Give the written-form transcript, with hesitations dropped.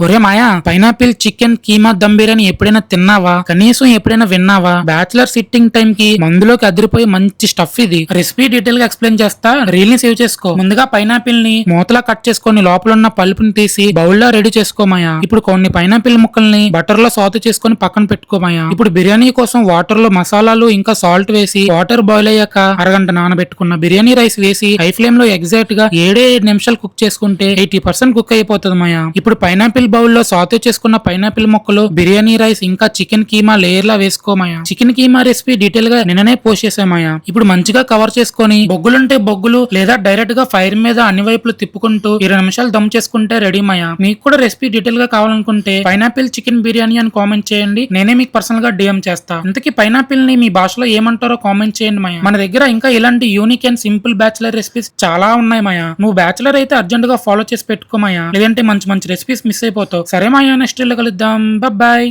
ఒరే మాయా, pineapple chicken keema dum biryani ఎప్పుడైనా తిన్నావా? కనీసం ఎప్పుడైనా విన్నావా? బ్యాచులర్ సిట్టింగ్ టైం కి మందులోకి అదిరిపోయి మంచి స్టఫ్ ఇది. రెసిపీ డీటెయిల్ గా ఎక్స్ప్లెయిన్ చేస్తా, రీల్ ని సేవ్ చేసుకో. ముందుగా పైనాపిల్ ని మూతలా కట్ చేసుకొని లోపల ఉన్న పల్పుని తీసి బౌల్ లో రెడీ చేసుకోమాయా. ఇప్పుడు కొన్ని పైనాపిల్ ముక్కల్ని బటర్ లో సాతు చేసుకొని పక్కన పెట్టుకోమాయా. ఇప్పుడు బిర్యానీ కోసం వాటర్ లో మసాలాలు ఇంకా సాల్ట్ వేసి వాటర్ బాయిల్ అయ్యాక అరగంట నానబెట్టుకున్న బిర్యానీ రైస్ వేసి హై ఫ్లేమ్ లో ఎగ్జాక్ట్ గా 7 నిమిషాలు కుక్ చేసుకుంటే 80% కుక్ అయిపోతుంది మాయా. ఇప్పుడు పైనాపిల్ బౌల్ లో సాతే చేసుకున్న పైనాపిల్ ముక్కలు, బిర్యానీ రైస్ ఇంకా చికెన్ కీమా లేయర్ లా వేసుకోమాయా. చికెన్ కీమా రెసిపీ డీటెయిల్ గా నిన్ననే పోస్ట్ చేసామాయా. ఇప్పుడు మంచిగా కవర్ చేసుకొని బొగ్గులుంటే బొగ్గులు లేదా డైరెక్ట్ గా ఫైర్ మీద అన్ని వైపులు తిప్పుకుంటూ 20 నిమిషాలు దమ్ చేసుకుంటే రెడీ మాయా. మీకు కూడా రెసిపీ డీటెయిల్ గా కావాలనుకుంటే పైనాపిల్ చికెన్ బిర్యానీ అని కామెంట్ చేయండి, నేనే మీకు పర్సనల్ గా డిఎం చేస్తా. ఇంతకీ పైనాపిల్ ని మీ భాషలో ఏమంటారో కామెంట్ చేయండి మాయా. మన దగ్గర ఇంకా ఇలాంటి unique and simple bachelor recipes చాలా ఉన్నాయి మాయా. నువ్వు బ్యాచులర్ అయితే అర్జెంట్ గా ఫాలో చేసి పెట్టుకోమాయా, లేదంటే మంచి మంచి రెసిపీస్ మిస్ అయిపోతావు. సరే మాయా, నెక్స్ట్ కలుద్దాం. బాయ్.